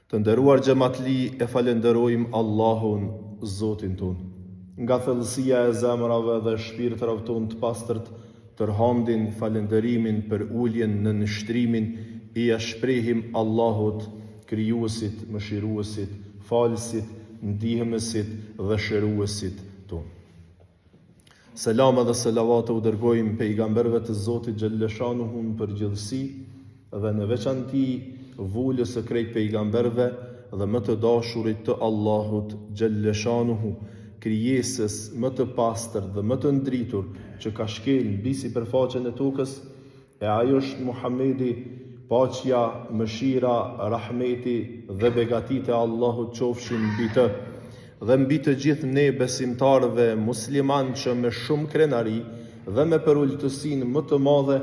Të nderuar xhamatli, e falenderojmë Allahun, Zotin ton. Nga thellësia e zemrave dhe shpirtrave ton të pastërt, tërhandin falenderimin për uljen në nështrimin i shprehim Allahut, krijuesit, mëshiruesit, falësit, ndihmësit dhe shëruesit ton. Selama dhe selavate u dërgojmë pejgamberëve të Zotit xhalleshanuhu për gjithësi dhe në veçanti vulës së krejt pejgamberëve dhe më të dashurit të Allahut xhalleshanuhu, krijesës më të pastër dhe më të ndritur që ka shkel mbi sipërfaqen e tokës, e ai është Muhamedi, paqja, mëshira, rahmeti dhe begatit e Allahut qofshin mbi të dhe mbi të gjithë ne besimtarëve musliman që me shumë krenari dhe me përulltësinë më të madhe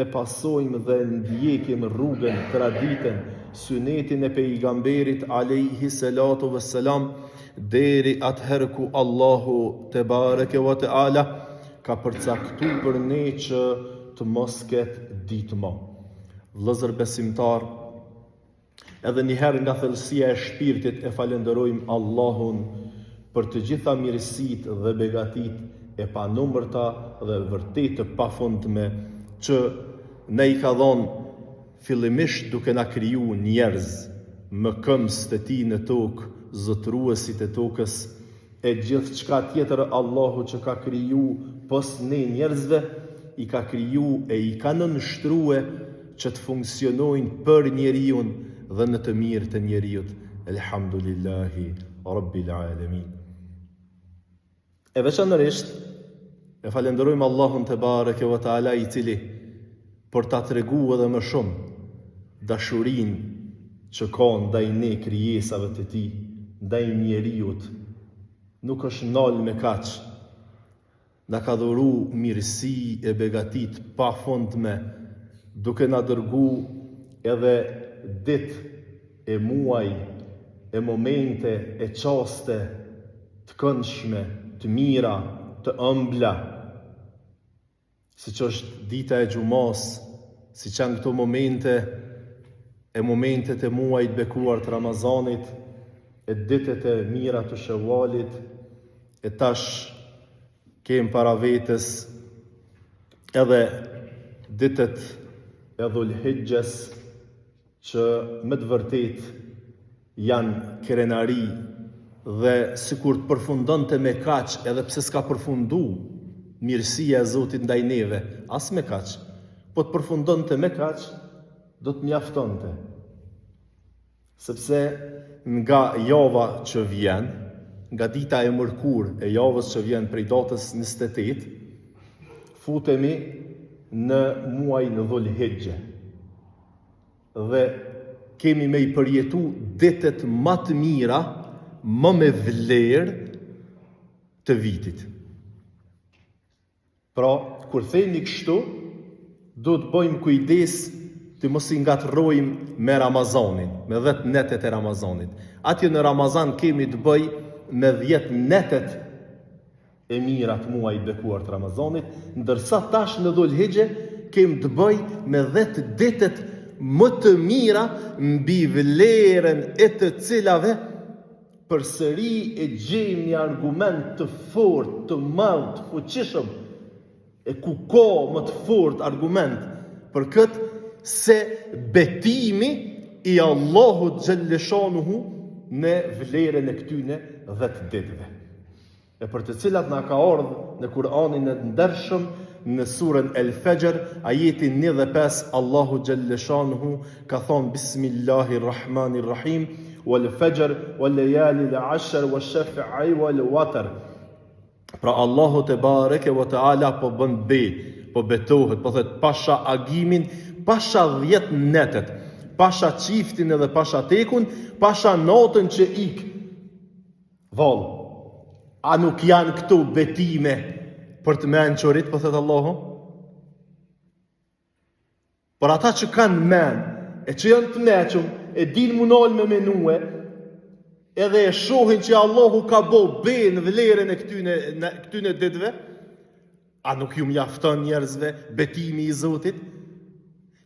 e pasojmë dhe ndjekim rrugën, traditën, sunetin e pejgamberit alayhi salatu vesselam deri atëherë ku Allahu te bareke ve teala ka përcaktuar për ne që të mos ketë ditë më. Vëllezër besimtar, edhe njëherë nga thellësia e shpirtit e falenderojmë Allahun për të gjitha mirësitë dhe begatit e panumërta dhe vërtet të pafundme që ne i ka dhënë fillimisht duke na kriju njerëz, më këmbës të tij në tokë, zotëruesit e tokës, e gjithë çka tjetër Allahu që ka kriju pos ne njerëzve, i ka kriju e i ka nënshtruar që të funksionojnë për njeriu dhe në të mirë të njeriut. Elhamdulillahi Rabbil Alamin. E veçanërisht e falenderojmë Allahun te bareke ve teala i cili për ta treguar edhe më shumë dashurinë që ka ndaj ne krijesave të tij, ndaj njeriut. Nuk është nal me kaq. Na ka dhuru mirësi e begatit pafundme, duke na dërgu edhe ditë e muaj, e momente, e qaste, të këndshme, të mira, të ëmbla, si që është dita e gjumas, si që janë këto momente, e momentet e muajit bekuar të Ramazanit, e ditët e mira të Shevalit, e tash kem para vetës edhe ditët e Dhulhijhes, që me të vërtet janë krenari dhe sikur të përfundonte me kaq, edhe pse s'ka përfundu mirësia e Zotit ndaj neve, as me kaq, po të përfundonte me kaq, do të mjaftonte. Sepse nga java që vjen, nga dita e mërkur e javës që vjen prej datës 28, futemi në muajin Dhulhijhe. Dhe kemi me i përjetu ditët më të mira, më me vlerë të vitit. Pra, kur themi kështu, do të bëjmë kujdes të mos i ngatrojmë me Ramazanin, me 10 netet e Ramazanit. Atje në Ramazan kemi të bëj me 10 netet e mira të muajit bekuar të Ramazanit, ndërsa tash në Dhulhijhe kemi të bëj me 10 ditët më të mira mbi vlerën e të cilave përsëri e gjejmë një argument të fortë, të madh, të fuqishëm, e ku ka më të fortë argument për këtë se betimi i Allahut xhalleshanuhu në vlerën e këtyne 10 ditëve. E për të cilat na ka ardhur në Kur'anin e ndershëm, në surën El Fajr, ajetin 15, Allahu xhalleshanuhu ka thonë Bismillahirrahmanirrahim, wal fajr wal layali al ashr wash-shaf'i wal watr. Pra Allahu te bareke ve teala po bën po betohet, po thot pasha agimin, pasha 10 netet, pasha çiftin edhe pasha tekun, pasha natën që ik. Vallë, a nuk janë këtu betime për të mençurit, po thot Allahu? Por ata që kanë men, e që janë të meqëm, e din munal me menue, edhe e shohin që Allahu ka bo në vlerën e këtyne ditëve, a nuk ju mjafton njerëzve betimi i Zotit?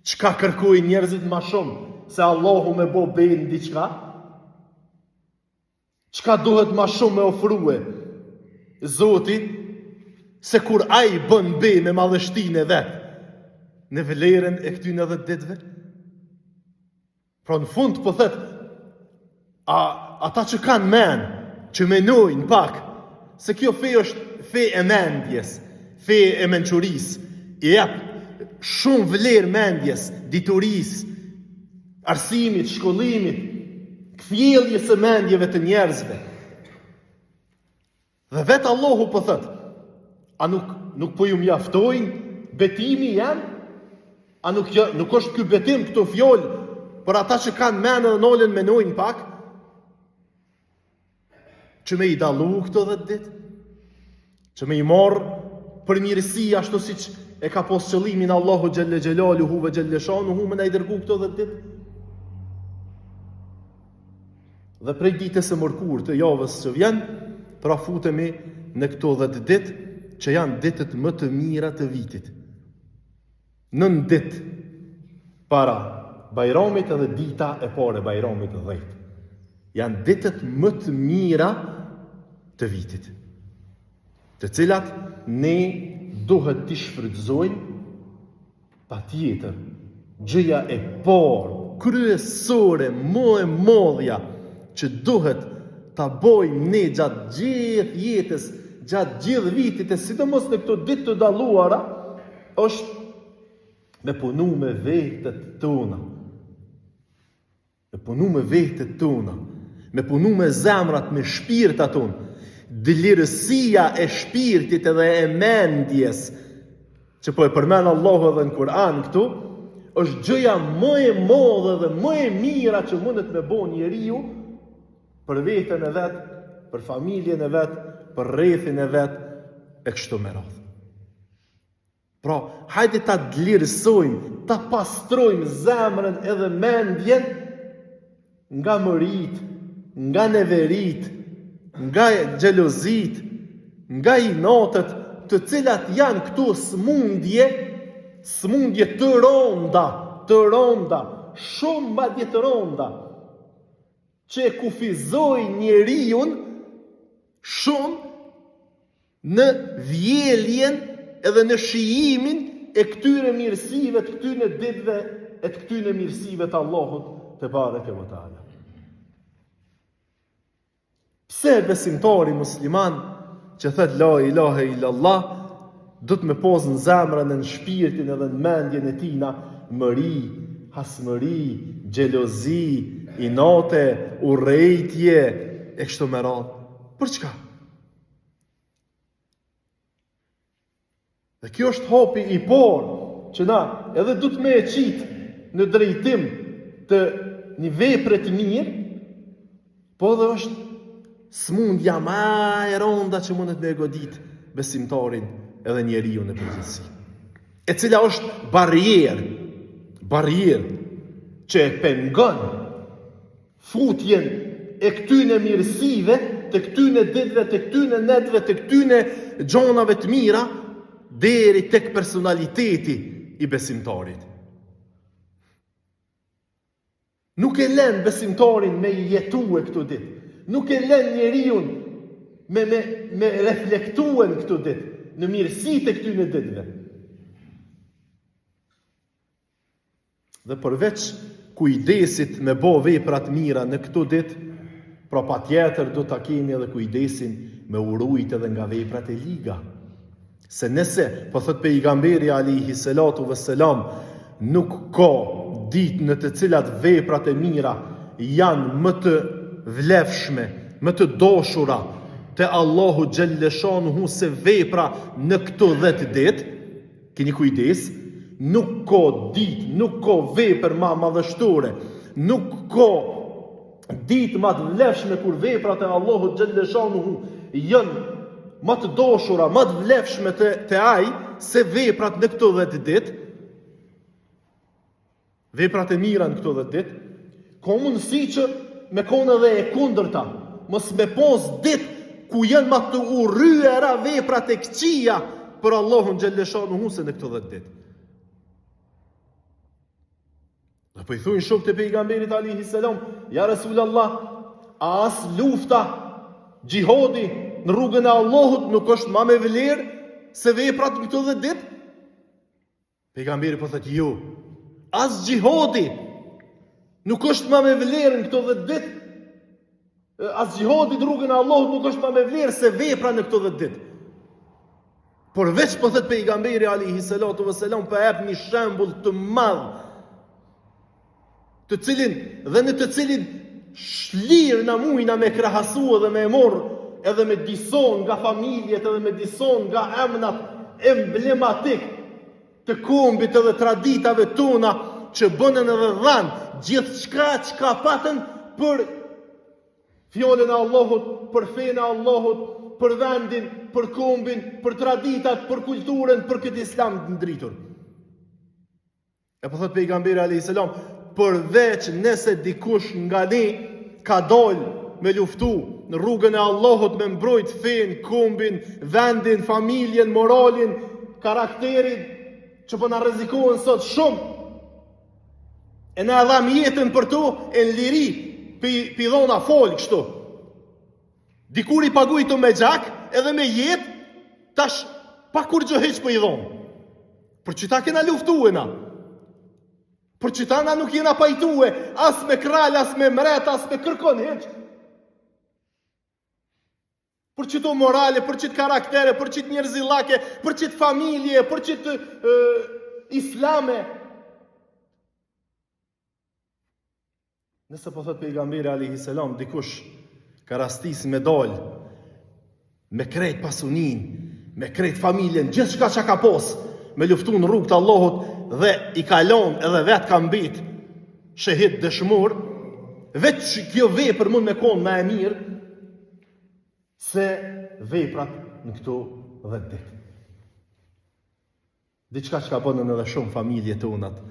Çka kërkojnë njerëzit ma shumë se Allahu me bo në diçka? Çka duhet ma shumë me ofrue Zoti, se kur ai bën be me madhështinë e vet, në vlerën e këtyre 10 ditëve? Pra në fund po thet, ata që kanë men, që menojnë pak, se kjo fe është fe e mendjes, fe e mençurisë, i jep shumë vlerë mendjes, diturisë, arsimit, shkollimit, kthjelljes së mendjeve të njerëzve. Dhe vetë Allahu po thot, a nuk po ju mjaftojnë betimi jam? A nuk është ky betim këto fjalë për ata që kanë mendë dhe nolën menojnë pak? Që me i dallu këto 10 ditë? Që me i marr për mirësi ashtu siç e ka pas qëllimin Allahu xhelle xhelaluhu ve xhelle shanuhu me na i dërgu këto 10 ditë? Dhe prej ditës së mërkurë të javës që vjen, pra futemi në këto 10 ditë që janë ditët më të mira të vitit. 9 ditë para Bajramit edhe dita e parë e Bajramit të 10. Janë ditët më të mira të vitit, të cilat ne duhet t'i shfrytëzojmë patjetër. Gjëja e parë, kryesore, më e madhja që duhet ta bojmë ne gjatë gjithë jetës, gjatë gjithë vitit, e sidomos në këto ditë të dalluara, është me punu me vetët tona. Me punu me vetët tona. Me punu me zemrat, me shpirtat tonë. Dëlirësia e shpirtit edhe e mendjes, që po e përmend Allahu edhe në Kur'an këtu, është gjëja më e madhe dhe më e mira që mundet me bo njeriu për veten e vet, për familjen e vet, për rrethin e vet, e kështu me radhë. Pra, hajde ta dlirësojmë, ta pastrojmë zemrën edhe mendjen nga mërit, nga neverit, nga xhelozit, nga inatët, të cilat janë këtu smundje të ronda, shumë madje të ronda, që e kufizojnë njeriun shumë në vjeljen edhe në shijimin e këtyre mirësive, të këtyre ditëve, e të këtyre mirësive të Allahut te bareke ve teala. Pse besimtari musliman që thët la ilahe illallah, do të me posë në zemrën e në shpirtin edhe në mendjen e tina mëri, hasmëri, xhelozi, inate, urrejtje, e kështu me radhë. Për çka? Dhe kjo është hapi i parë që na edhe du të me e qitë në drejtim të një vepre të mirë, po dhe është smundja ma e ronda që mundet me godit besimtarin edhe njeriu në përgjithësi. E cila është barrierë që e pengon futjen e këtyne mirësive, të këtyne ditëve, të këtyne netëve, të këtyne gjonave të mira, deri tek personaliteti i besimtarit. Nuk e lën besimtarin me jetue këto ditë. Nuk e lën njeriun me reflektuen këto ditë, në mirësitë e këtyne ditëve. Dhe përveç kujdesit me bo veprat mira në këto ditë, pra patjetër do ta kemi edhe kujdesin me urujt edhe nga veprat e liga. Se nëse, po thot pejgamberi alayhi salatu vesselam, nuk ka ditë në të cilat veprat e mira janë më të vlefshme, më të dashura te Allahu xhelle shanuhu se vepra në këto 10 ditë, keni kujdes, nuk ka ditë, nuk ka vepër ma madhështore, nuk ka ditë ma të vlefshme kur veprat e Allahu xhelle shanuhu janë ma të dashura, ma të vlefshme te ai se veprat në këto 10 ditë, veprat e mira në këto 10 ditë, ka mundësi që me kone dhe e kundërta, mos me pos ditë ku janë ma të urryera veprat e këqija për Allahun xhelle shanuhu se në këto 10 ditë. Dhe po i thujnë shok të pejgamberit alayhi salam, ja Rasulallah, a as lufta Gjihadi në rrugën e Allahut nuk është më me vlerë se veprat në këto 10 ditë? Pejgamberi po thotë jo. As gjihadi nuk është më me vlerë në këto 10 ditë. As gjihadi në rrugën e Allahut nuk është më me vlerë se vepra në këto 10 ditë. Por veç po thotë pejgamberi alayhi salatu vesselam po jep një shembull të madh, të cilin shlirë na mujna me krahasu dhe me morë edhe me dison nga familjet edhe me dison nga emnat emblematik të kombit edhe traditave tona që bënën edhe dhanë gjithë çka patën për fjalën e Allahut, për fenë e Allahut, për vendin, për kombin, për traditat, për kulturën, për këtë islam të ndritur. E po thot pejgamberi alayhis salam, përveç nëse dikush nga ne ka dalë me luftu në rrugën e Allahut me mbrojt fenë, kombin, vendin, familjen, moralin, karakterin, që po na rrezikohen sot shumë. E na dham jetën për to, e në liri, pidhona folë kështu. Dikur i pagujtu me gjak, edhe me jetë, tash pa kur gjë heq për i dhonë. Për që ta kena luftu e na. Për që ta na nuk jena pajtue, as me kral, as me mret, as me kërkon heq. Për që të morale, për që të karaktere, për që të njerëzillake, për që të familje, për që të islame. Nëse po thot pejgamberi alayhis salam, dikush ka rastis me dalë, me krejt pasunin, me krejt familjen, gjithë shka që ka pos, me luftu në rrugë të Allahut, dhe i kalon edhe vetë ka mbit shehid dëshmur, vetë që kjo vepër mund me konë me e mirë, se veprat në këto 10 ditë. Diçka që ka bënën edhe shumë familje tonat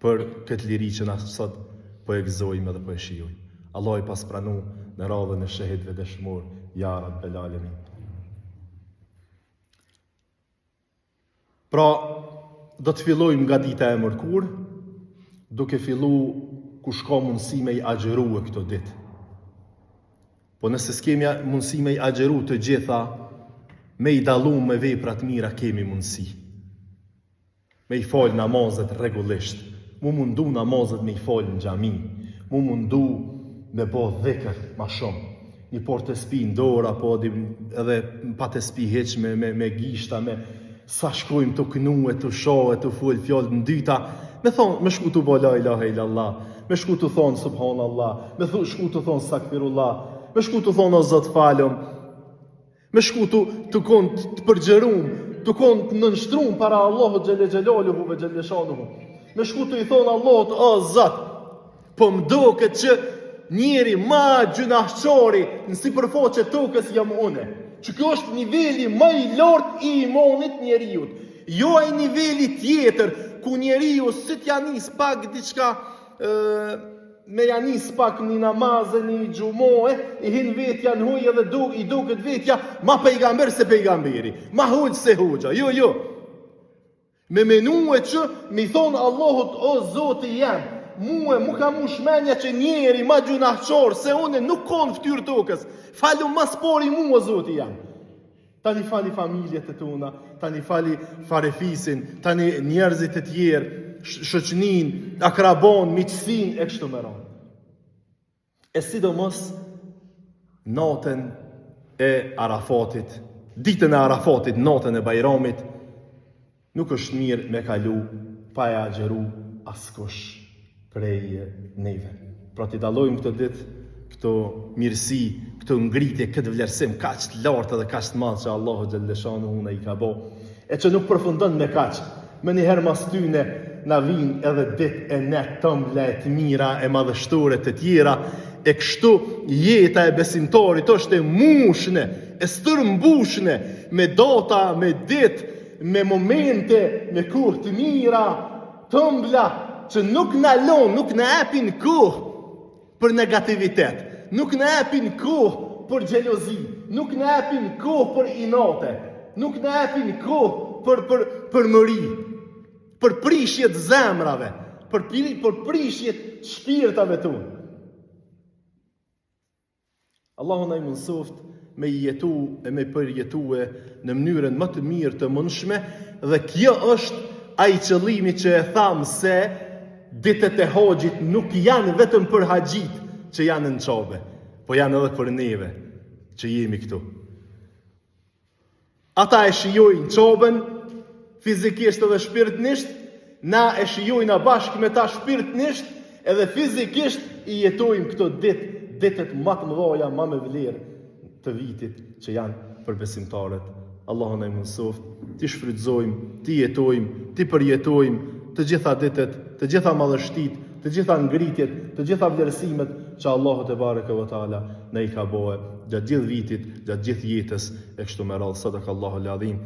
për këtë liri që na sot po e gëzojmë dhe po e shijojmë. Allah i pas pranu në radhën e shehidve dëshmur, ja Rabbel Alamin. Pra, do të fillojmë nga dita e mërkur, duke fillu kush ka mundësi me i agjeru e këto ditë. Po nëse s'kemi mundësi me i agjeru të gjitha, me i dalu me veprat mira kemi mundësi. Me i falë namazet regullisht, mu mundu namazet me i falë në xhami, mu mundu me bo dhekër ma shumë. Një por të spi në dorë, apo edhe pa të spi heq me gishta, me sa shkojmë të kënue, të shohe, të full fjallë në dyta, me shku të bo la ilaha illallah, me shku të thonë subhanallah, me shku të thonë sakfirullah, me shku të thonë o zot falëm, me shku të konë të përgjerum, të konë të nënështrum para Allahut xhelle xhelaluhu ve xhelle shanuhu, me shku të i thonë Allahut o zot, po më doket që njeri ma gjunahçori në sipërfaqe tokës jam une. Që kjo është niveli më i lartë i imanit njeriut. Jo ai niveli tjetër ku njeriu si t'ja nis pak diçka me ja nis pak një namazë, një xhumoe, i hin vetja në hujë dhe i duket vetja ma pejgamber se pejgamberi, ma hoxh se hoxha. Jo. Me menue që mi thonë Allahut o Zoti jam, mu ka mu shmenja që njeri ma gjunahçor se une nuk konë ftyrë tokës, falu mas pori mu o Zoti jam. Tani fali familjet e tona, tani fali farefisin, tani njerëzit e tjerë, shoqnin, akrabon, miqësin e kështu me radhë. E sidomos natën e Arafatit, ditën e Arafatit, natën e Bajramit, nuk është mirë me kalu pa e agjeru askush prej neve. Pra t'i dallojmë këtë ditë, këto mirësi, këto ngritje, këtë vlerësim kaq të lartë dhe kaq të madh që Allahu xhelle shanuhu na i ka bë, e që nuk përfundon me kaq. Më njëherë mas tyne na vinë edhe ditë e net tëmbla e të mira, e madhështore të tjera, e kështu jeta e besimtarit është e mushne, e stërmbushne me data, me ditë, me momente, me kohë të mira, tëmbla që nuk na lon, nuk na japin kohë për negativitet, nuk na japin kohë për xhelozi, nuk na japin kohë për inate, nuk na japin kohë për mëri, për prishjet zemrave, për prishjet shpirtave tonë. Allahu na i mësoft me jetu e me përjetue në mënyrën më të mirë të mundshme, dhe kjo është ai qëllimi që e tham se ditët e hoxhit nuk janë vetëm për haxhit që janë në çobe, po janë edhe për neve që jemi këtu. Ata e shijojnë çobën fizikisht edhe shpirtnisht, na e shijojnë bashkë me ta shpirtnisht edhe fizikisht i jetojmë këto ditët më të mëdha, më me vlerë të vitit që janë për besimtarët. Allahu na mësoft, ti shfrytëzojmë, ti jetojmë, ti përjetojmë të gjitha ditët, të gjitha madhështitë, të gjitha ngritjet, të gjitha vlerësimet që Allahu te bareke ve taala na i ka bëu gjatë gjithë vitit, gjatë gjithë jetës e kështu me radhë. Sadakallahu al-azim.